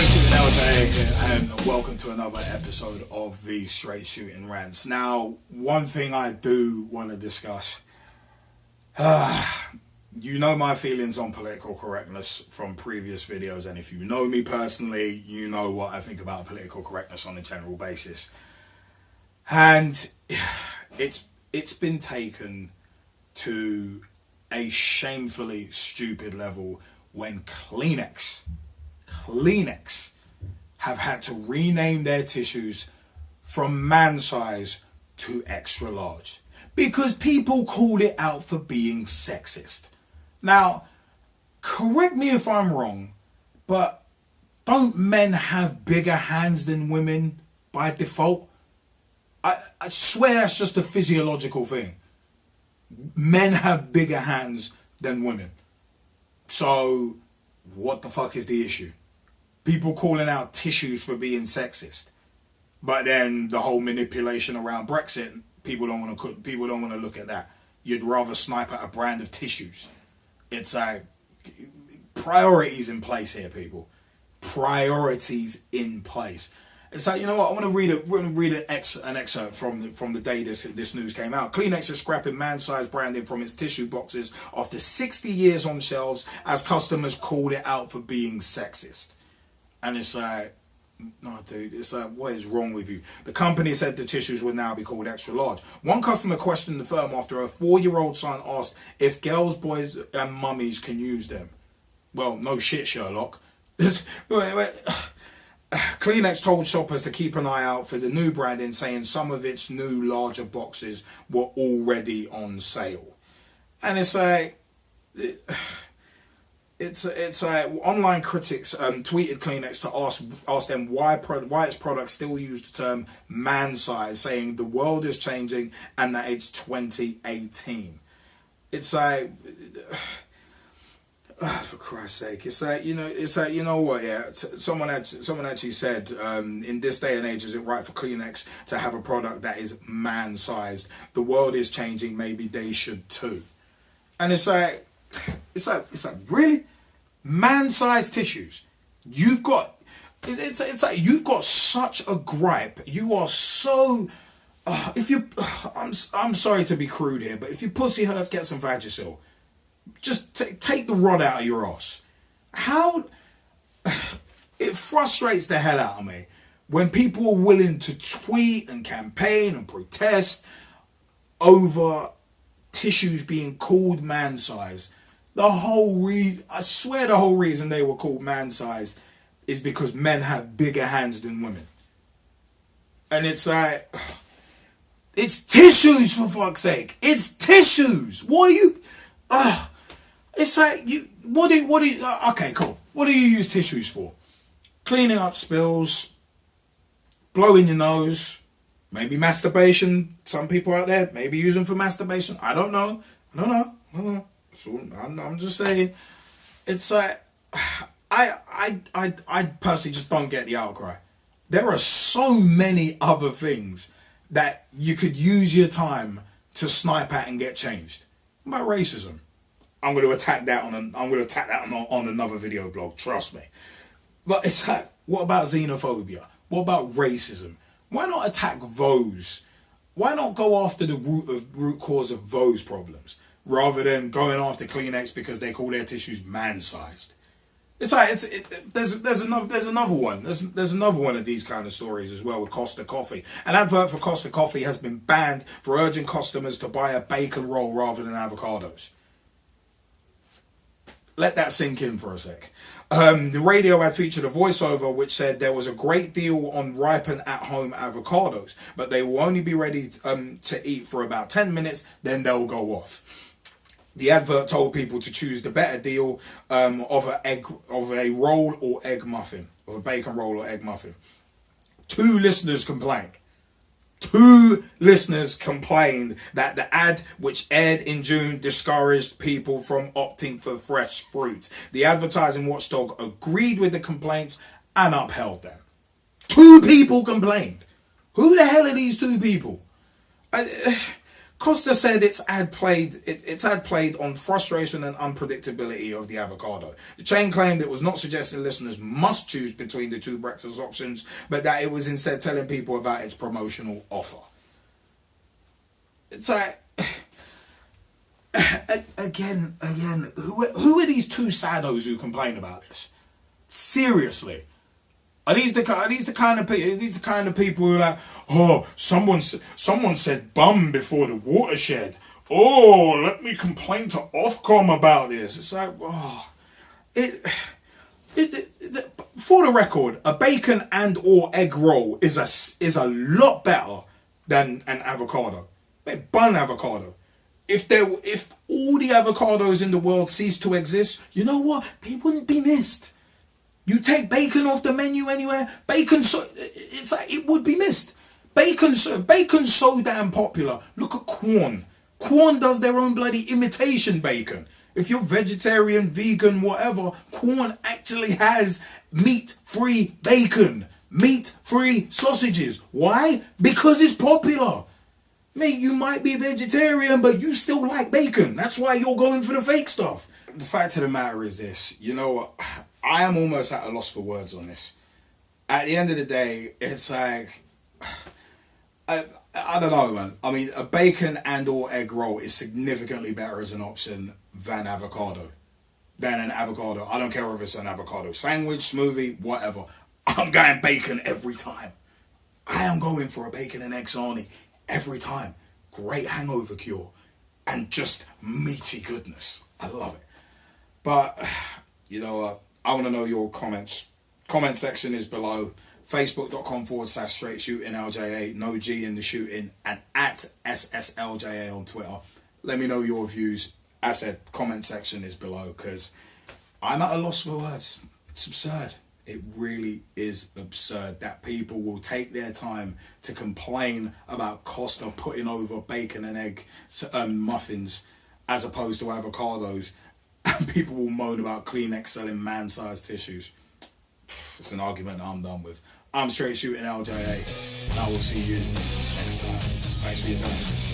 Straight Shootin LJA here, and welcome to another episode of the Straight Shootin Rants. Now, one thing I do want to discuss, you know my feelings on political correctness from previous videos, and if you know me personally, you know what I think about political correctness on a general basis. And it's been taken to a shamefully stupid level when Kleenex have had to rename their tissues from man size to extra large because people called it out for being sexist. Now, correct me if I'm wrong, but don't men have bigger hands than women by default? I swear that's just a physiological thing. Men have bigger hands than women. So, what the fuck is the issue? People calling out tissues for being sexist, but then the whole manipulation around Brexit, people don't want to look at that. You'd rather snipe at a brand of tissues. It's like priorities in place here, people. Priorities in place. It's like, you know what? I want to read an excerpt from the day this news came out. Kleenex is scrapping man-sized branding from its tissue boxes after 60 years on shelves as customers called it out for being sexist. And it's like, no, dude, it's like, what is wrong with you? The company said the tissues would now be called extra large. One customer questioned the firm after a 4-year-old son asked if girls, boys, and mummies can use them. Well, no shit, Sherlock. Kleenex told shoppers to keep an eye out for the new branding, saying some of its new larger boxes were already on sale. And it's like, it's like online critics tweeted Kleenex to ask them why its products still use the term man size, saying the world is changing and that it's 2018. It's like, for Christ's sake, it's like, you know what, yeah, someone actually said, in this day and age, is it right for Kleenex to have a product that is man-sized? The world is changing, maybe they should too. And it's like really? Man-sized tissues. You've got, it's like you've got such a gripe. You are so, I'm sorry to be crude here, but if your pussy hurts, get some Vagisil. Just take the rod out of your ass. How it frustrates the hell out of me when people are willing to tweet and campaign and protest over tissues being called man size. The whole reason, I swear, the whole reason they were called man size is because men have bigger hands than women. And it's like, it's tissues, for fuck's sake. It's tissues. What are you? It's like, okay, cool. What do you use tissues for? Cleaning up spills, blowing your nose, maybe masturbation. Some people out there maybe use them for masturbation. I don't know. So I'm just saying, it's like, I personally just don't get the outcry. There are so many other things that you could use your time to snipe at and get changed. What about racism? I'm going to attack that on another video blog. Trust me. But it's like, what about xenophobia? What about racism? Why not attack those? Why not go after the root cause of those problems rather than going after Kleenex because they call their tissues man-sized? It's like there's another one. There's another one of these kind of stories as well with Costa Coffee. An advert for Costa Coffee has been banned for urging customers to buy a bacon roll rather than avocados. Let that sink in for a sec. The radio ad featured a voiceover which said there was a great deal on ripen at-home avocados, but they will only be ready to eat for about 10 minutes, then they'll go off. The advert told people to choose the better deal of a roll or egg muffin, of a bacon roll or egg muffin. Two listeners complained that the ad, which aired in June, discouraged people from opting for fresh fruits. The advertising watchdog agreed with the complaints and upheld them. 2 people complained. Who the hell are these 2 people? Costa said its ad played on frustration and unpredictability of the avocado. The chain claimed it was not suggesting listeners must choose between the two breakfast options, but that it was instead telling people about its promotional offer. It's like, again, who are these two saddos who complain about this? Seriously. Are these the kind of people who are like, oh, someone said bum before the watershed. Oh, let me complain to Ofcom about this. It's like, oh, for the record, a bacon and or egg roll is a lot better than an avocado. A bun avocado. If all the avocados in the world ceased to exist, you know what? They wouldn't be missed. You take bacon off the menu anywhere, it's like it would be missed. Bacon's so damn popular. Look at Quorn. Quorn does their own bloody imitation bacon. If you're vegetarian, vegan, whatever, Quorn actually has meat-free bacon, meat-free sausages. Why? Because it's popular. Mate, you might be vegetarian, but you still like bacon. That's why you're going for the fake stuff. The fact of the matter is this, you know what? I am almost at a loss for words on this. At the end of the day, it's like, I don't know, man. I mean, a bacon and or egg roll is significantly better as an option than an avocado. I don't care if it's an avocado sandwich, smoothie, whatever. I'm going bacon every time. I am going for a bacon and egg sarnie every time. Great hangover cure. And just meaty goodness. I love it. But, you know what? I want to know your comments. Comment section is below. Facebook.com/Straight Shootin LJA. No G in the shooting. And at SSLJA on Twitter. Let me know your views. As I said, comment section is below because I'm at a loss for words. It's absurd. It really is absurd that people will take their time to complain about Costa putting over bacon and egg muffins as opposed to avocados. And people will moan about Kleenex selling man-sized tissues. It's an argument that I'm done with. I'm Straight Shootin LJA, and I will see you next time. Thanks for your time.